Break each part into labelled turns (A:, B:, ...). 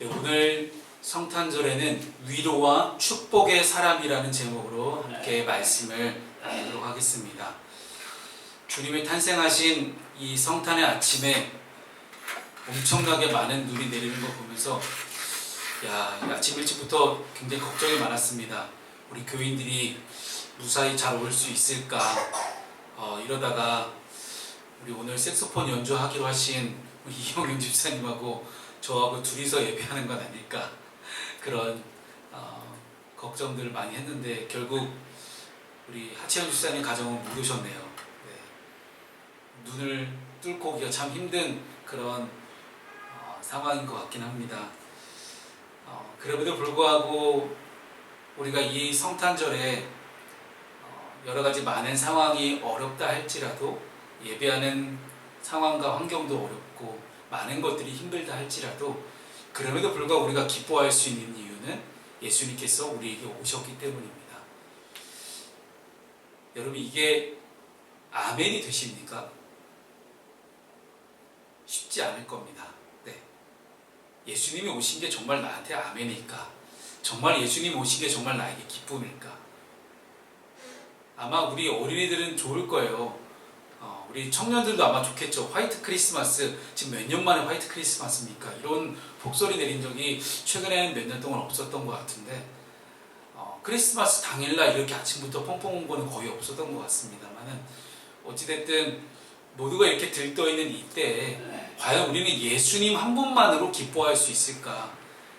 A: 네, 오늘 성탄절에는 위로와 축복의 사람이라는 제목으로 함께 말씀을 나누도록 하겠습니다. 주님이 탄생하신 이 성탄의 아침에 엄청나게 많은 눈이 내리는 거 보면서 아침 일찍부터 굉장히 걱정이 많았습니다. 우리 교인들이 무사히 잘 올 수 있을까, 이러다가 우리 오늘 색소폰 연주하기로 하신 우리 이영윤 집사님하고 저하고 둘이서 예배하는 건 아닐까, 그런 걱정들을 많이 했는데 결국 우리 하채연 집사님 가정은 못 오셨네요. 눈을 뚫고 오기가 참 힘든 그런 상황인 것 같긴 합니다. 그럼에도 불구하고 우리가 이 성탄절에 여러 가지 많은 상황이 어렵다 할지라도, 예배하는 상황과 환경도 어렵고 많은 것들이 힘들다 할지라도, 그럼에도 불구하고 우리가 기뻐할 수 있는 이유는 예수님께서 우리에게 오셨기 때문입니다. 여러분, 이게 아멘이 되십니까? 쉽지 않을 겁니다. 예수님이 오신 게 정말 나한테 아멘일까? 정말 예수님 오신 게 정말 나에게 기쁨일까? 아마 우리 어린이들은 좋을 거예요. 우리 청년들도 아마 좋겠죠. 화이트 크리스마스, 지금 몇 년 만에 화이트 크리스마스입니까? 이런 복소리 내린 적이 최근에는 몇 년 동안 없었던 것 같은데, 크리스마스 당일날 이렇게 아침부터 펑펑 온 거는 거의 없었던 것 같습니다만은, 어찌됐든 모두가 이렇게 들떠있는 이때에 과연 우리는 예수님 한 분만으로 기뻐할 수 있을까?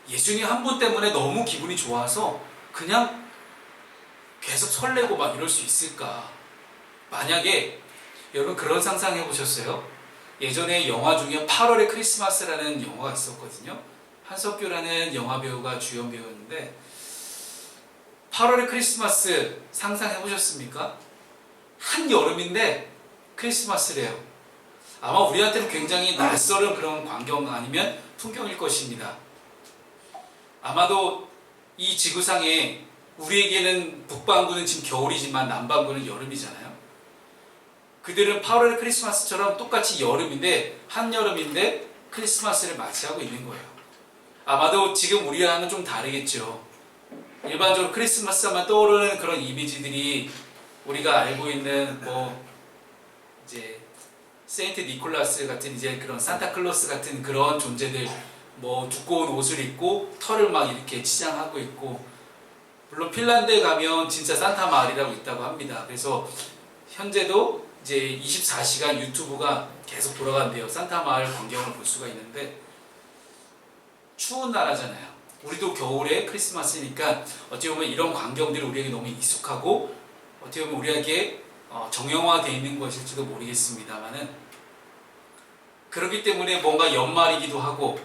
A: 예수님 한 분 때문에 너무 기분이 좋아서 그냥 계속 설레고 막 이럴 수 있을까? 만약에 여러분 그런 상상 해보셨어요? 예전에 영화 중에 8월의 크리스마스라는 영화가 있었거든요. 한석규라는 영화배우가 주연 배우였는데, 8월의 크리스마스 상상해보셨습니까? 한여름인데 크리스마스래요. 아마 우리한테는 굉장히 낯설은 그런 광경 아니면 풍경일 것입니다. 아마도 이 지구상에 우리에게는 북반구는 지금 겨울이지만 남반구는 여름이잖아요. 그들은 8월의 크리스마스처럼 똑같이 여름인데, 한여름인데 크리스마스를 맞이하고 있는 거예요. 아마도 지금 우리랑은 좀 다르겠죠. 일반적으로 크리스마스 하면 떠오르는 그런 이미지들이 우리가 알고 있는 이제 세인트 니콜라스 같은, 이제 그런 산타클로스 같은 그런 존재들, 두꺼운 옷을 입고 털을 막 이렇게 치장하고 있고, 물론 핀란드에 가면 진짜 산타 마을이라고 있다고 합니다. 그래서 현재도 이제 24시간 유튜브가 계속 돌아간대요. 산타 마을 광경을 볼 수가 있는데, 추운 나라잖아요. 우리도 겨울에 크리스마스니까 어떻게 보면 이런 광경들이 우리에게 너무 익숙하고 어떻게 보면 우리에게 정형화되어 있는 것일지도 모르겠습니다만은, 그렇기 때문에 뭔가 연말이기도 하고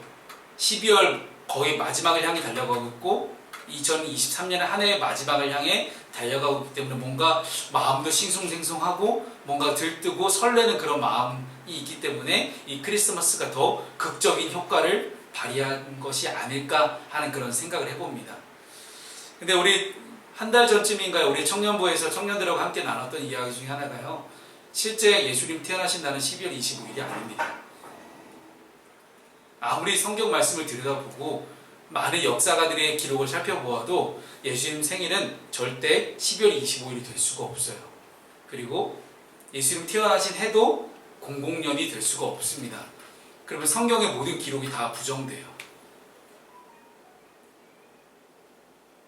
A: 12월 거의 마지막을 향해 달려가고 있고 2023년의 한 해의 마지막을 향해 달려가고 있기 때문에 뭔가 마음도 싱숭생숭하고 뭔가 들뜨고 설레는 그런 마음이 있기 때문에 이 크리스마스가 더 극적인 효과를 발휘한 것이 아닐까 하는 그런 생각을 해봅니다. 근데 우리 한 달 전쯤인가요? 우리 청년부에서 청년들하고 함께 나눴던 이야기 중에 하나가요, 실제 예수님 태어나신 날은 12월 25일이 아닙니다. 아무리 성경 말씀을 들여다보고 많은 역사가들의 기록을 살펴보아도 예수님 생일은 절대 12월 25일이 될 수가 없어요. 그리고 예수님 태어나신 해도 00년이 될 수가 없습니다. 그러면 성경의 모든 기록이 다 부정돼요.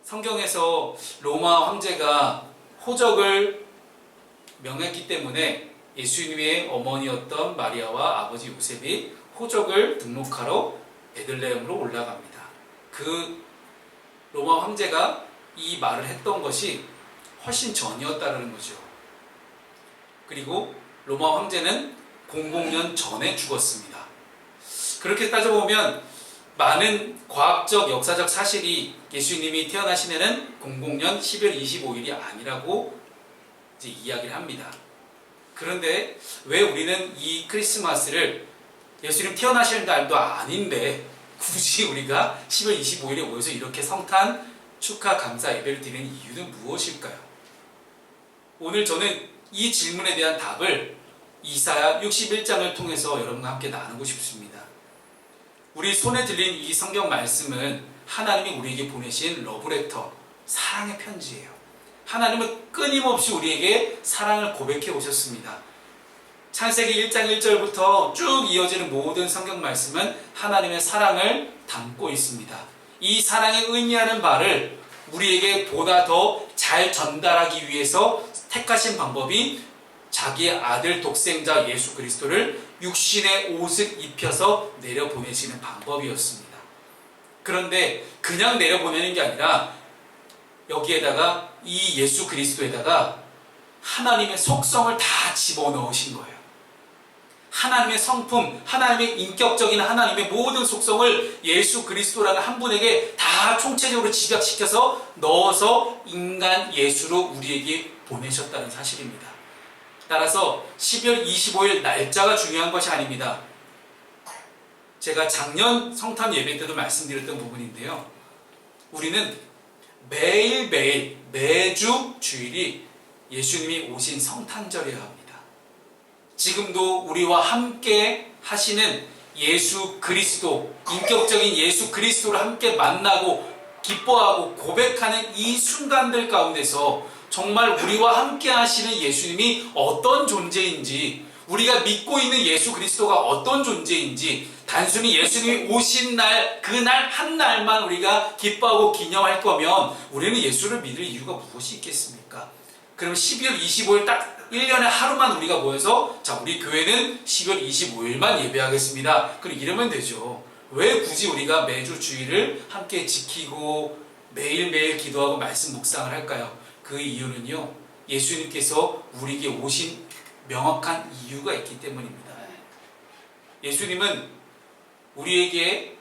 A: 성경에서 로마 황제가 호적을 명했기 때문에 예수님의 어머니였던 마리아와 아버지 요셉이 호적을 등록하러 베들레헴으로 올라갑니다. 그 로마 황제가 이 말을 했던 것이 훨씬 전이었다는 거죠. 그리고 로마 황제는 00년 전에 죽었습니다. 그렇게 따져보면 많은 과학적, 역사적 사실이 예수님이 태어나신 해는 00년 12월 25일이 아니라고 이제 이야기를 합니다. 그런데 왜 우리는 이 크리스마스를 예수님 태어나실 날도 아닌데 굳이 우리가 10월 25일에 모여서 이렇게 성탄 축하 감사 예배를 드리는 이유는 무엇일까요? 오늘 저는 이 질문에 대한 답을 이사야 61장을 통해서 여러분과 함께 나누고 싶습니다. 우리 손에 들린 이 성경 말씀은 하나님이 우리에게 보내신 러브레터, 사랑의 편지예요. 하나님은 끊임없이 우리에게 사랑을 고백해 오셨습니다. 창세기 1장 1절부터 쭉 이어지는 모든 성경 말씀은 하나님의 사랑을 담고 있습니다. 이 사랑이 의미하는 바를 우리에게 보다 더 잘 전달하기 위해서 택하신 방법이 자기의 아들 독생자 예수 그리스도를 육신의 옷을 입혀서 내려보내시는 방법이었습니다. 그런데 그냥 내려보내는 게 아니라 여기에다가 이 예수 그리스도에다가 하나님의 속성을 다 집어넣으신 거예요. 하나님의 성품, 하나님의 인격적인 하나님의 모든 속성을 예수 그리스도라는 한 분에게 다 총체적으로 집약시켜서 넣어서 인간 예수로 우리에게 보내셨다는 사실입니다. 따라서 12월 25일 날짜가 중요한 것이 아닙니다. 제가 작년 성탄 예배 때도 말씀드렸던 부분인데요. 우리는 매일매일 매주 주일이 예수님이 오신 성탄절이어야 합니다. 지금도 우리와 함께 하시는 예수 그리스도, 인격적인 예수 그리스도를 함께 만나고 기뻐하고 고백하는 이 순간들 가운데서 정말 우리와 함께 하시는 예수님이 어떤 존재인지, 우리가 믿고 있는 예수 그리스도가 어떤 존재인지, 단순히 예수님이 오신 날, 그날 한 날만 우리가 기뻐하고 기념할 거면 우리는 예수를 믿을 이유가 무엇이 있겠습니까? 그럼 12월 25일 딱 1년에 하루만 우리가 모여서 자, 우리 교회는 12월 25일만 예배하겠습니다. 그럼 이러면 되죠. 왜 굳이 우리가 매주 주일을 함께 지키고 매일매일 기도하고 말씀 묵상을 할까요? 그 이유는요, 예수님께서 우리에게 오신 명확한 이유가 있기 때문입니다. 예수님은 우리에게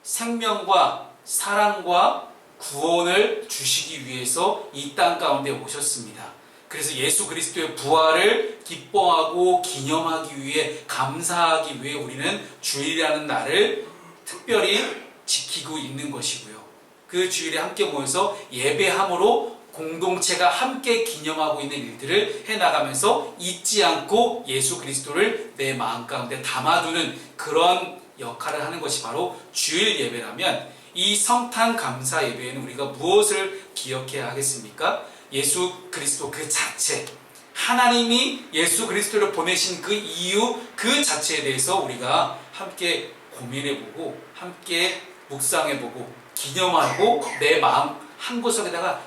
A: 생명과 사랑과 구원을 주시기 위해서 이 땅 가운데 오셨습니다. 그래서 예수 그리스도의 부활을 기뻐하고 기념하기 위해, 감사하기 위해 우리는 주일이라는 날을 특별히 지키고 있는 것이고요. 그 주일에 함께 모여서 예배함으로 공동체가 함께 기념하고 있는 일들을 해나가면서 잊지 않고 예수 그리스도를 내 마음 가운데 담아두는 그런 역할을 하는 것이 바로 주일 예배라면, 이 성탄 감사 예배에는 우리가 무엇을 기억해야 하겠습니까? 예수 그리스도 그 자체, 하나님이 예수 그리스도를 보내신 그 이유 그 자체에 대해서 우리가 함께 고민해보고 함께 묵상해보고 기념하고 내 마음 한 구석에다가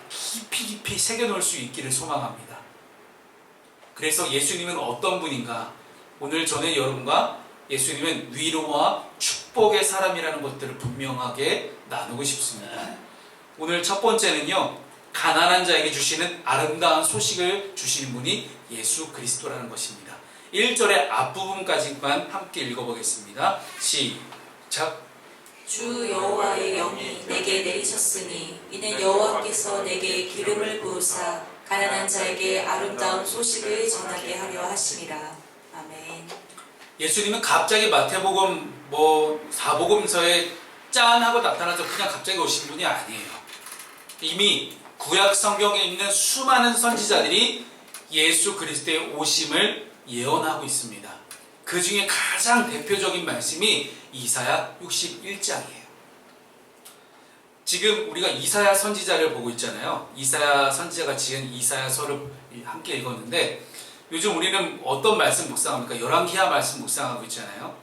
A: 깊이 새겨놓을 수 있기를 소망합니다. 그래서 예수님은 어떤 분인가? 오늘 저는 여러분과 예수님은 위로와 축복의 사람이라는 것들을 분명하게 나누고 싶습니다. 오늘 첫 번째는요, 가난한 자에게 주시는 아름다운 소식을 주시는 분이 예수 그리스도라는 것입니다. 1절의 앞부분까지만 함께 읽어보겠습니다. 시작.
B: 주 여호와의 영이 내게 내리셨으니 이는 여호와께서 내게 기름을 부으사 가난한 자에게 아름다운 소식을 전하게 하려 하심이라. 아멘.
A: 예수님은 갑자기 마태복음 4복음서에 짠 하고 나타나서 그냥 갑자기 오신 분이 아니에요. 이미 구약 성경에 있는 수많은 선지자들이 예수 그리스도의 오심을 예언하고 있습니다. 그 중에 가장 대표적인 말씀이 이사야 61장이에요. 지금 우리가 이사야 선지자를 보고 있잖아요. 이사야 선지자가 지은 이사야서를 함께 읽었는데, 요즘 우리는 어떤 말씀 묵상합니까? 열왕기하 말씀 묵상하고 있잖아요.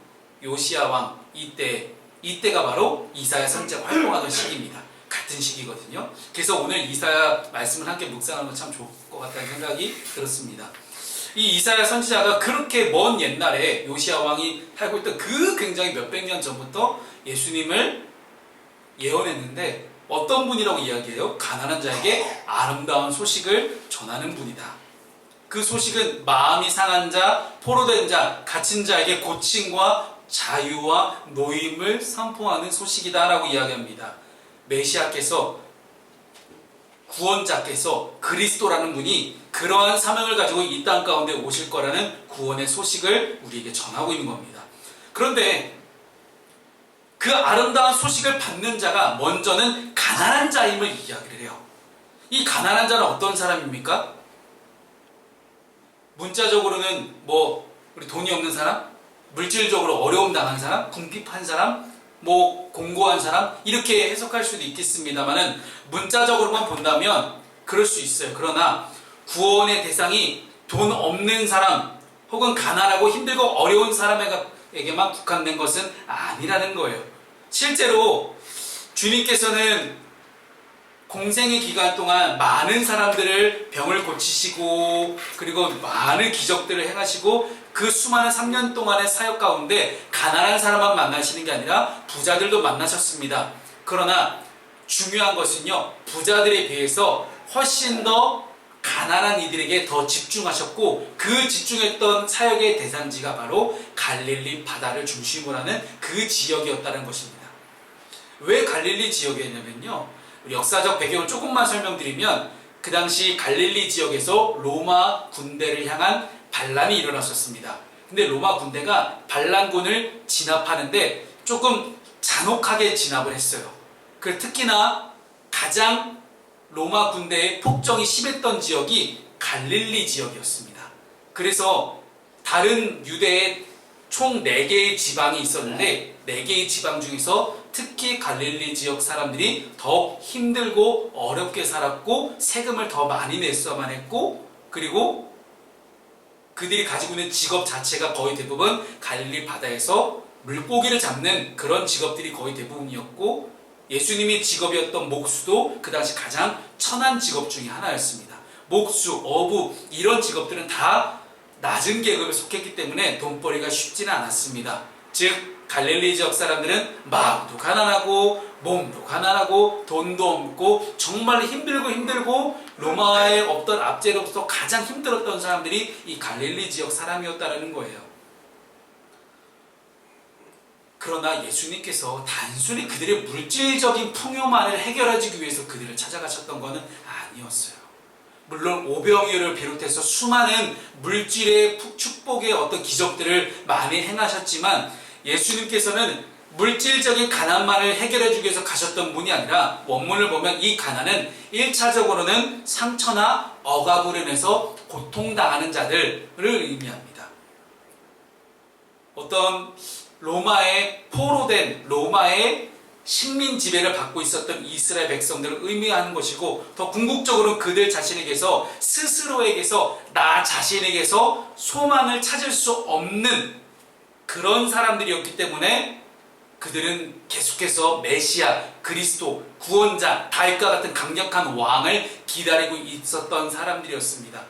A: 요시야 왕 이때가 바로 이사야 선지자가 활동하던 시기입니다. 같은 시기거든요. 그래서 오늘 이사야 말씀을 함께 묵상하는 건 참 좋을 것 같다는 생각이 들었습니다. 이 이사야 선지자가 그렇게 먼 옛날에 요시야 왕이 살고 있던 그 굉장히 몇백 년 전부터 예수님을 예언했는데, 어떤 분이라고 이야기해요? 가난한 자에게 아름다운 소식을 전하는 분이다. 그 소식은 마음이 상한 자, 포로된 자, 갇힌 자에게 고침과 자유와 노임을 선포하는 소식이다 라고 이야기합니다. 메시아께서, 구원자께서, 그리스도라는 분이 그러한 사명을 가지고 이 땅 가운데 오실 거라는 구원의 소식을 우리에게 전하고 있는 겁니다. 그런데 그 아름다운 소식을 받는 자가 먼저는 가난한 자임을 이야기를 해요. 이 가난한 자는 어떤 사람입니까? 문자적으로는 우리 돈이 없는 사람? 물질적으로 어려움 당한 사람? 궁핍한 사람? 뭐 공고한 사람 이렇게 해석할 수도 있겠습니다만은 문자적으로만 본다면 그럴 수 있어요. 그러나 구원의 대상이 돈 없는 사람 혹은 가난하고 힘들고 어려운 사람에게만 국한된 것은 아니라는 거예요. 실제로 주님께서는 공생의 기간 동안 많은 사람들을 병을 고치시고 그리고 많은 기적들을 행하시고 그 수많은 3년 동안의 사역 가운데 가난한 사람만 만나시는 게 아니라 부자들도 만나셨습니다. 그러나 중요한 것은요, 부자들에 비해서 훨씬 더 가난한 이들에게 더 집중하셨고 그 집중했던 사역의 대상지가 바로 갈릴리 바다를 중심으로 하는 그 지역이었다는 것입니다. 왜 갈릴리 지역이었냐면요, 역사적 배경을 조금만 설명드리면 그 당시 갈릴리 지역에서 로마 군대를 향한 반란이 일어났었습니다. 근데 로마 군대가 반란군을 진압하는데 조금 잔혹하게 진압을 했어요. 그 특히나 가장 로마 군대의 폭정이 심했던 지역이 갈릴리 지역이었습니다. 그래서 다른 유대의 총 4개의 지방이 있었는데 4개의 지방 중에서 특히 갈릴리 지역 사람들이 더 힘들고 어렵게 살았고 세금을 더 많이 냈어야만 했고 그리고 그들이 가지고 있는 직업 자체가 거의 대부분 갈릴리 바다에서 물고기를 잡는 그런 직업들이 거의 대부분이었고 예수님의 직업이었던 목수도 그 당시 가장 천한 직업 중에 하나였습니다. 목수, 어부 이런 직업들은 다 낮은 계급에 속했기 때문에 돈벌이가 쉽지는 않았습니다. 즉 갈릴리 지역 사람들은 마음도 가난하고 몸도 가난하고 돈도 없고 정말 힘들고 로마에 없던 압제로부터 가장 힘들었던 사람들이 이 갈릴리 지역 사람이었다는 거예요. 그러나 예수님께서 단순히 그들의 물질적인 풍요만을 해결해주기 위해서 그들을 찾아가셨던 것은 아니었어요. 물론 오병이어를 비롯해서 수많은 물질의 축복의 어떤 기적들을 많이 행하셨지만 예수님께서는 물질적인 가난만을 해결해주기 위해서 가셨던 분이 아니라 원문을 보면 이 가난은 1차적으로는 상처나 억압으로 인해서 고통당하는 자들을 의미합니다. 어떤 로마의 포로된 로마의 식민 지배를 받고 있었던 이스라엘 백성들을 의미하는 것이고 더 궁극적으로는 그들 자신에게서 스스로에게서 나 자신에게서 소망을 찾을 수 없는 그런 사람들이었기 때문에 그들은 계속해서 메시아, 그리스도, 구원자, 다윗과 같은 강력한 왕을 기다리고 있었던 사람들이었습니다.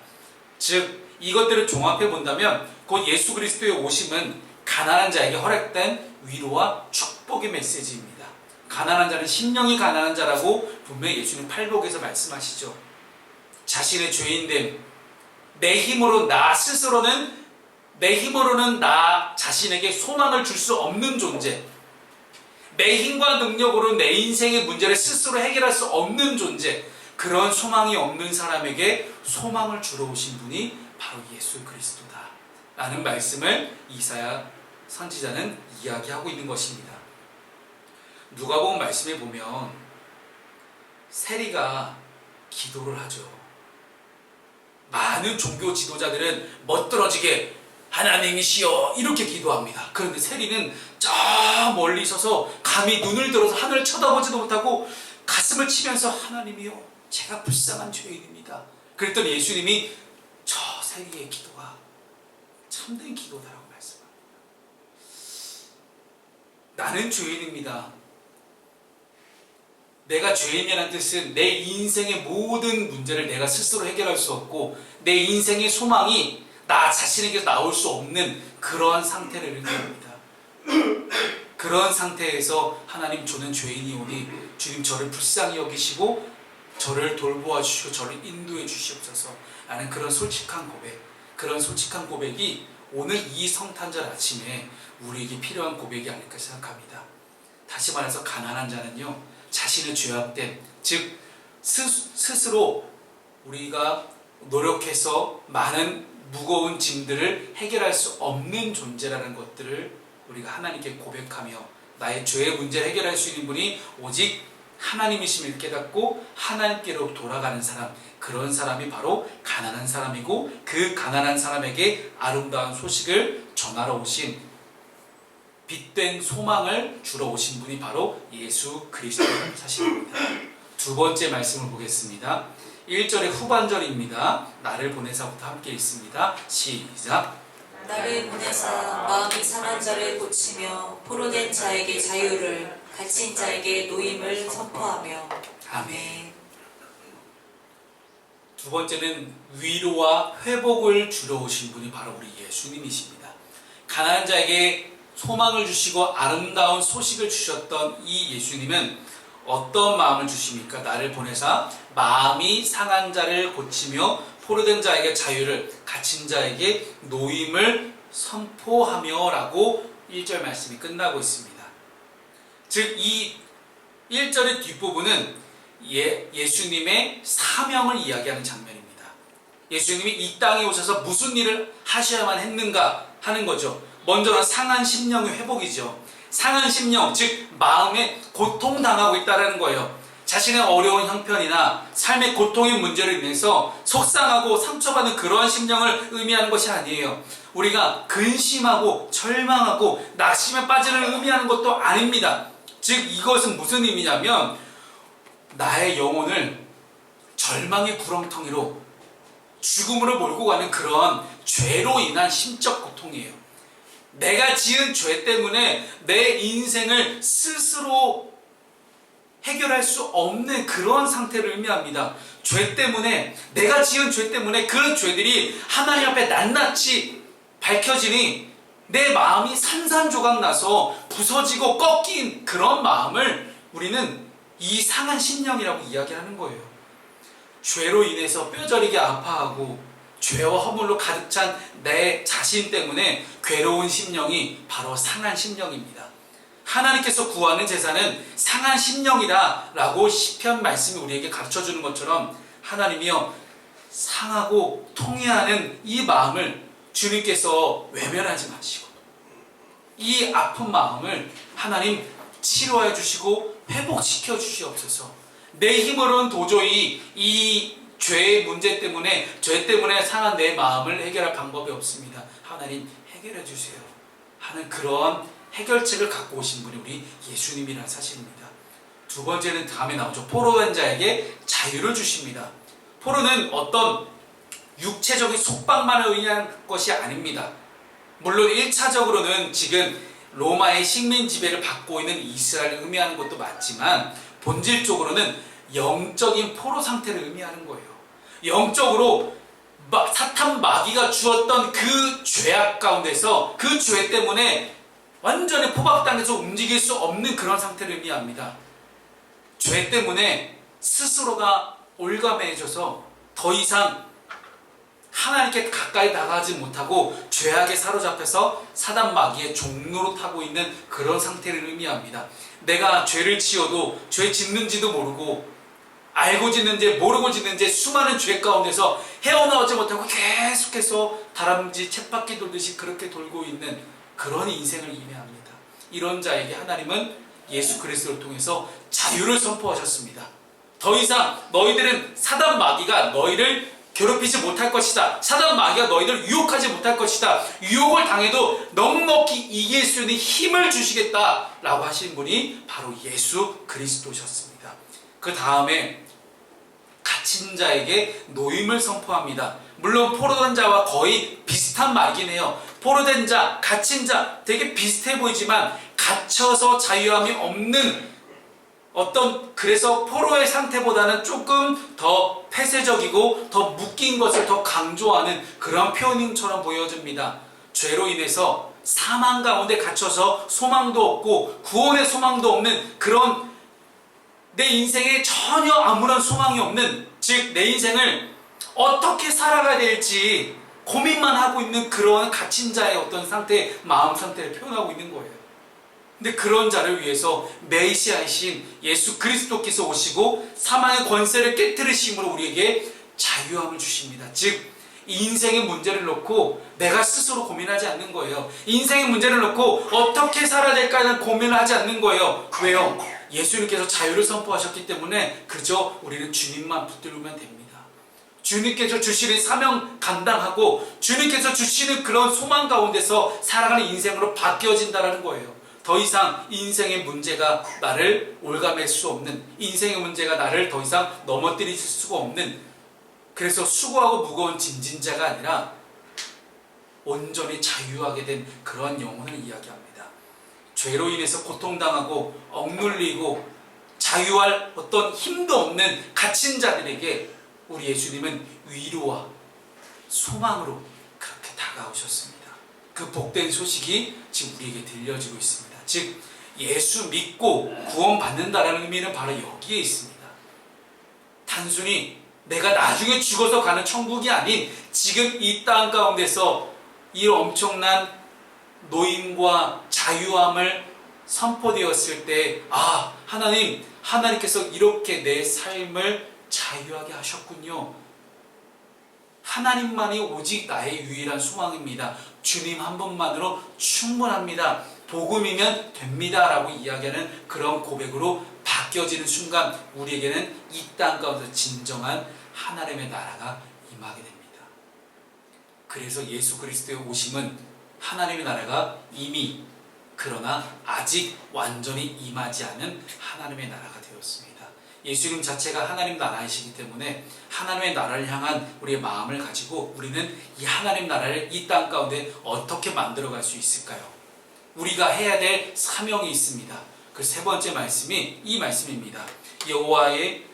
A: 즉 이것들을 종합해 본다면 곧 예수 그리스도의 오심은 가난한 자에게 허락된 위로와 축복의 메시지입니다. 가난한 자는 심령이 가난한 자라고 분명히 예수님 팔복에서 말씀하시죠. 자신의 죄인됨, 내 힘으로 나 스스로는 내 힘으로는 나 자신에게 소망을 줄 수 없는 존재, 내 힘과 능력으로 내 인생의 문제를 스스로 해결할 수 없는 존재, 그런 소망이 없는 사람에게 소망을 주러 오신 분이 바로 예수 그리스도다 라는 말씀을 이사야 선지자는 이야기하고 있는 것입니다. 누가복음 말씀에 보면 세리가 기도를 하죠. 많은 종교 지도자들은 멋들어지게 하나님이시여 이렇게 기도합니다. 그런데 세리는 저 멀리 서서 감히 눈을 들어서 하늘을 쳐다보지도 못하고 가슴을 치면서 하나님이여 제가 불쌍한 죄인입니다. 그랬더니 예수님이 저 세리의 기도가 참된 기도다라고 말씀합니다. 나는 죄인입니다. 내가 죄인이라는 뜻은 내 인생의 모든 문제를 내가 스스로 해결할 수 없고 내 인생의 소망이 나 자신에게서 나올 수 없는 그러한 상태를 의미합니다. 그런 상태에서 하나님 저는 죄인이오니 주님 저를 불쌍히 여기시고 저를 돌보아 주시고 저를 인도해 주시옵소서 라는 그런 솔직한 고백, 그런 솔직한 고백이 오늘 이 성탄절 아침에 우리에게 필요한 고백이 아닐까 생각합니다. 다시 말해서 가난한 자는요 자신의 죄악됨, 즉 스스로 우리가 노력해서 많은 무거운 짐들을 해결할 수 없는 존재라는 것들을 우리가 하나님께 고백하며 나의 죄의 문제를 해결할 수 있는 분이 오직 하나님이심을 깨닫고 하나님께로 돌아가는 사람, 그런 사람이 바로 가난한 사람이고 그 가난한 사람에게 아름다운 소식을 전하러 오신 빛된 소망을 주러 오신 분이 바로 예수 그리스도라는 사실입니다. 두 번째 말씀을 보겠습니다. 1절의 후반절입니다. 나를 보내사부터 함께 읽습니다. 시작.
B: 나를 보내사 마음이 상한 자를 고치며 포로된 자에게 자유를, 갇힌 자에게 노임을 선포하며.
A: 아멘. 두 번째는 위로와 회복을 주러 오신 분이 바로 우리 예수님이십니다. 가난한 자에게 소망을 주시고 아름다운 소식을 주셨던 이 예수님은 어떤 마음을 주십니까? 나를 보내사 마음이 상한 자를 고치며 포로된 자에게 자유를, 갇힌 자에게 노임을 선포하며 라고 1절 말씀이 끝나고 있습니다. 즉 이 1절의 뒷부분은 예수님의 사명을 이야기하는 장면입니다. 예수님이 이 땅에 오셔서 무슨 일을 하셔야만 했는가 하는 거죠. 먼저는 상한 심령의 회복이죠. 상한 심령, 즉 마음에 고통당하고 있다는 거예요. 자신의 어려운 형편이나 삶의 고통의 문제로 인해서 속상하고 상처받는 그러한 심령을 의미하는 것이 아니에요. 우리가 근심하고 절망하고 낙심에 빠지는 의미하는 것도 아닙니다. 즉 이것은 무슨 의미냐면 나의 영혼을 절망의 구렁텅이로 죽음으로 몰고 가는 그런 죄로 인한 심적 고통이에요. 내가 지은 죄 때문에 내 인생을 스스로 해결할 수 없는 그런 상태를 의미합니다. 죄 때문에, 내가 지은 죄 때문에 그 죄들이 하나님 앞에 낱낱이 밝혀지니 내 마음이 산산조각 나서 부서지고 꺾인 그런 마음을 우리는 이 상한 심령이라고 이야기하는 거예요. 죄로 인해서 뼈저리게 아파하고 죄와 허물로 가득 찬 내 자신 때문에 괴로운 심령이 바로 상한 심령입니다. 하나님께서 구하는 제사는 상한 심령이다 라고 시편 말씀이 우리에게 가르쳐주는 것처럼 하나님이여 상하고 통해하는 이 마음을 주님께서 외면하지 마시고 이 아픈 마음을 하나님 치료해 주시고 회복시켜 주시옵소서. 내 힘으로는 도저히 이 죄의 문제 때문에, 죄 때문에 상한 내 마음을 해결할 방법이 없습니다. 하나님 해결해 주세요 하는 그런 해결책을 갖고 오신 분이 우리 예수님이라는 사실입니다. 두 번째는 다음에 나오죠. 포로된 자에게 자유를 주십니다. 포로는 어떤 육체적인 속박만을 의미하는 것이 아닙니다. 물론 1차적으로는 지금 로마의 식민 지배를 받고 있는 이스라엘을 의미하는 것도 맞지만 본질적으로는 영적인 포로 상태를 의미하는 거예요. 영적으로 사탄 마귀가 주었던 그 죄악 가운데서 그 죄 때문에 완전히 포박당해서 움직일 수 없는 그런 상태를 의미합니다. 죄 때문에 스스로가 올가매져서 더 이상 하나님께 가까이 나가지 못하고 죄악에 사로잡혀서 사단 마귀의 종로로 타고 있는 그런 상태를 의미합니다. 내가 죄를 지어도 죄 짓는지도 모르고 알고 짓는지 모르고 짓는지 수많은 죄 가운데서 헤어나오지 못하고 계속해서 다람쥐 쳇바퀴 돌듯이 그렇게 돌고 있는 그런 인생을 의미합니다. 이런 자에게 하나님은 예수 그리스도를 통해서 자유를 선포하셨습니다. 더 이상 너희들은 사단 마귀가 너희를 괴롭히지 못할 것이다. 사단 마귀가 너희들을 유혹하지 못할 것이다. 유혹을 당해도 넉넉히 이길 수 있는 힘을 주시겠다라고 하신 분이 바로 예수 그리스도셨습니다. 그 다음에 갇힌 자에게 노임을 선포합니다. 물론 포로된 자와 거의 비슷한 말이긴 해요. 포로된 자, 갇힌 자 되게 비슷해 보이지만 갇혀서 자유함이 없는 그래서 포로의 상태보다는 조금 더 폐쇄적이고 더 묶인 것을 더 강조하는 그런 표현처럼 보여집니다. 죄로 인해서 사망 가운데 갇혀서 소망도 없고 구원의 소망도 없는 그런 내 인생에 전혀 아무런 소망이 없는, 즉 내 인생을 어떻게 살아가야 될지 고민만 하고 있는 그런 갇힌 자의 어떤 상태, 마음 상태를 표현하고 있는 거예요. 근데 그런 자를 위해서 메시아이신 예수 그리스도께서 오시고 사망의 권세를 깨뜨리심으로 우리에게 자유함을 주십니다. 즉 인생의 문제를 놓고 내가 스스로 고민하지 않는 거예요. 인생의 문제를 놓고 어떻게 살아야 될까는 고민을 하지 않는 거예요. 왜요? 예수님께서 자유를 선포하셨기 때문에 그저 우리는 주님만 붙들면 됩니다. 주님께서 주시는 사명 감당하고 주님께서 주시는 그런 소망 가운데서 살아가는 인생으로 바뀌어진다는 거예요. 더 이상 인생의 문제가 나를 올가맬 수 없는, 인생의 문제가 나를 더 이상 넘어뜨릴 수가 없는, 그래서 수고하고 무거운 짐진 자가 아니라 온전히 자유하게 된 그런 영혼을 이야기합니다. 죄로 인해서 고통당하고 억눌리고 자유할 어떤 힘도 없는 갇힌 자들에게 우리 예수님은 위로와 소망으로 그렇게 다가오셨습니다. 그 복된 소식이 지금 우리에게 들려지고 있습니다. 즉 예수 믿고 구원받는다라는 의미는 바로 여기에 있습니다. 단순히 내가 나중에 죽어서 가는 천국이 아닌 지금 이 땅 가운데서 이 엄청난 노임과 자유함을 선포되었을 때, 아, 하나님께서 이렇게 내 삶을 자유하게 하셨군요. 하나님만이 오직 나의 유일한 소망입니다. 주님 한 분만으로 충분합니다. 복음이면 됩니다. 라고 이야기하는 그런 고백으로 바뀌어지는 순간 우리에게는 이 땅 가운데 진정한 하나님의 나라가 임하게 됩니다. 그래서 예수 그리스도의 오심은 하나님의 나라가 이미, 그러나 아직 완전히 임하지 않은 하나님의 나라가 되었습니다. 예수님 자체가 하나님 나라이시기 때문에 하나님의 나라를 향한 우리의 마음을 가지고 우리는 이 하나님 나라를 이 땅 가운데 어떻게 만들어갈 수 있을까요? 우리가 해야 될 사명이 있습니다. 그 세 번째 말씀이 이 말씀입니다. 여호와의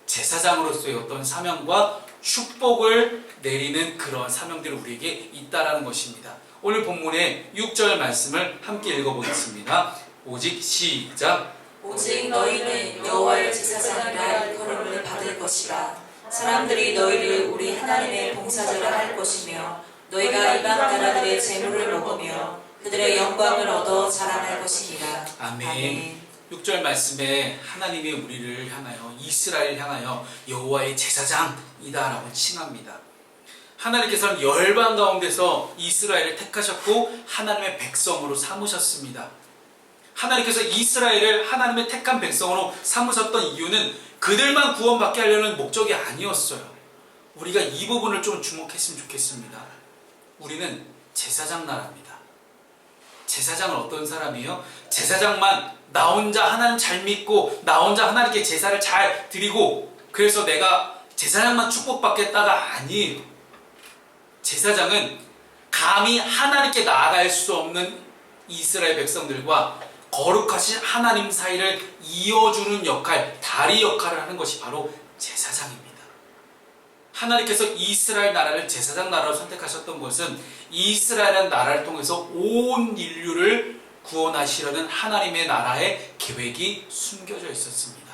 A: 제사장으로서의 어떤 사명과 축복을 내리는 그런 사명들이 우리에게 있다라는 것입니다. 오늘 본문의 6절 말씀을 함께 읽어보겠습니다. 오직 시작.
B: 오직 너희는 여호와의 제사장이라 일컬음을 받을 것이라. 사람들이 너희를 우리 하나님의 봉사자라 할 것이며 너희가 이방 나라들의 재물을 먹으며 그들의 영광을 얻어 자랑할 것이니라.
A: 아멘. 6절 말씀에 하나님이 우리를 향하여, 이스라엘을 향하여 여호와의 제사장이다라고 칭합니다. 하나님께서는 열방 가운데서 이스라엘을 택하셨고 하나님의 백성으로 삼으셨습니다. 하나님께서 이스라엘을 하나님의 택한 백성으로 삼으셨던 이유는 그들만 구원받게 하려는 목적이 아니었어요. 우리가 이 부분을 좀 주목했으면 좋겠습니다. 우리는 제사장 나라입니다. 제사장은 어떤 사람이에요? 제사장만 나 혼자 하나님 잘 믿고 나 혼자 하나님께 제사를 잘 드리고 그래서 내가 제사장만 축복받겠다가 아니에요. 제사장은 감히 하나님께 나아갈 수 없는 이스라엘 백성들과 거룩하신 하나님 사이를 이어주는 역할, 다리 역할을 하는 것이 바로 제사장입니다. 하나님께서 이스라엘 나라를 제사장 나라로 선택하셨던 것은 이스라엘 나라를 통해서 온 인류를 구원하시려는 하나님의 나라의 계획이 숨겨져 있었습니다.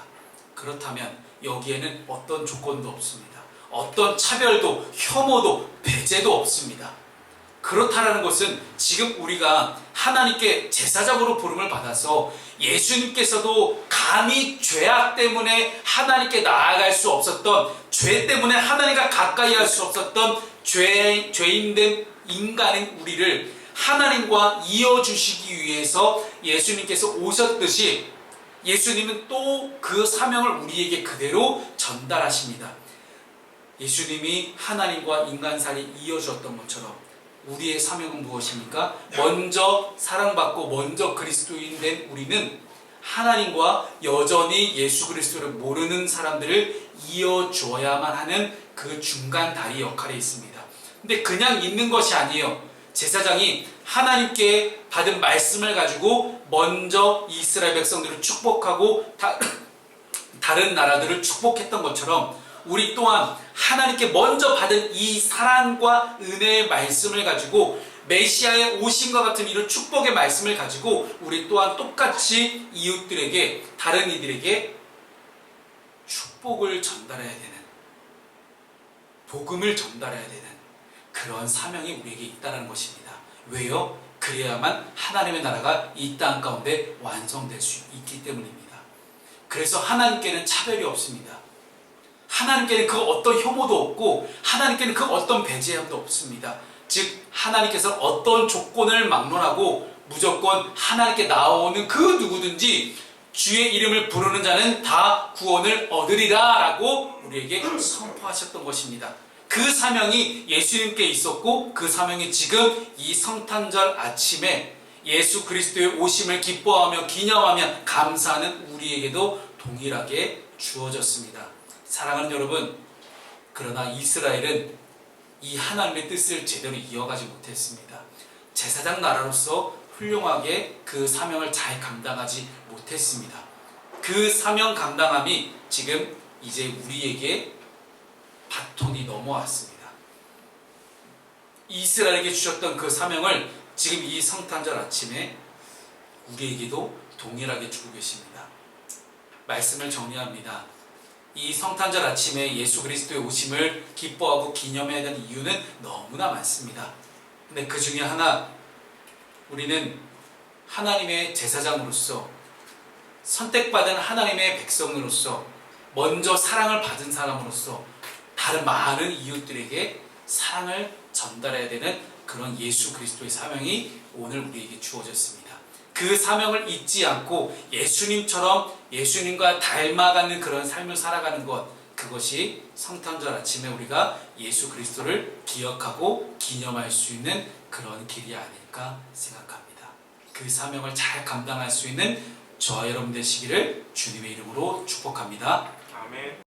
A: 그렇다면 여기에는 어떤 조건도 없습니다. 어떤 차별도, 혐오도, 배제도 없습니다. 그렇다라는 것은 지금 우리가 하나님께 제사장으로 부름을 받아서 예수님께서도 감히 죄악 때문에 하나님께 나아갈 수 없었던, 죄 때문에 하나님과 가까이 할 수 없었던 죄인된 인간인 우리를 하나님과 이어주시기 위해서 예수님께서 오셨듯이 예수님은 또 그 사명을 우리에게 그대로 전달하십니다. 예수님이 하나님과 인간 사이를 이어주었던 것처럼 우리의 사명은 무엇입니까? 먼저 사랑받고 먼저 그리스도인 된 우리는 하나님과 여전히 예수 그리스도를 모르는 사람들을 이어줘야만 하는 그 중간 다리 역할에 있습니다. 근데 그냥 있는 것이 아니에요. 제사장이 하나님께 받은 말씀을 가지고 먼저 이스라엘 백성들을 축복하고 다른 나라들을 축복했던 것처럼 우리 또한 하나님께 먼저 받은 이 사랑과 은혜의 말씀을 가지고 메시아의 오심과 같은 이런 축복의 말씀을 가지고 우리 또한 똑같이 이웃들에게, 다른 이들에게 축복을 전달해야 되는, 복음을 전달해야 되는 그런 사명이 우리에게 있다는 것입니다. 왜요? 그래야만 하나님의 나라가 이 땅 가운데 완성될 수 있기 때문입니다. 그래서 하나님께는 차별이 없습니다. 하나님께는 그 어떤 혐오도 없고 하나님께는 그 어떤 배제함도 없습니다. 즉 하나님께서 어떤 조건을 막론하고 무조건 하나님께 나오는 그 누구든지 주의 이름을 부르는 자는 다 구원을 얻으리라 라고 우리에게 선포하셨던 것입니다. 그 사명이 예수님께 있었고 그 사명이 지금 이 성탄절 아침에 예수 그리스도의 오심을 기뻐하며 기념하며 감사하는 우리에게도 동일하게 주어졌습니다. 사랑하는 여러분, 그러나 이스라엘은 이 하나님의 뜻을 제대로 이어가지 못했습니다. 제사장 나라로서 훌륭하게 그 사명을 잘 감당하지 못했습니다. 그 사명 감당함이 지금 이제 우리에게 바톤이 넘어왔습니다. 이스라엘에게 주셨던 그 사명을 지금 이 성탄절 아침에 우리에게도 동일하게 주고 계십니다. 말씀을 정리합니다. 이 성탄절 아침에 예수 그리스도의 오심을 기뻐하고 기념해야 되는 이유는 너무나 많습니다. 근데 그 중에 하나, 우리는 하나님의 제사장으로서, 선택받은 하나님의 백성으로서, 먼저 사랑을 받은 사람으로서 다른 많은 이웃들에게 사랑을 전달해야 되는 그런 예수 그리스도의 사명이 오늘 우리에게 주어졌습니다. 그 사명을 잊지 않고 예수님처럼 예수님과 닮아가는 그런 삶을 살아가는 것, 그것이 성탄절 아침에 우리가 예수 그리스도를 기억하고 기념할 수 있는 그런 길이 아닐까 생각합니다. 그 사명을 잘 감당할 수 있는 저와 여러분 되시기를 주님의 이름으로 축복합니다.
C: 아멘.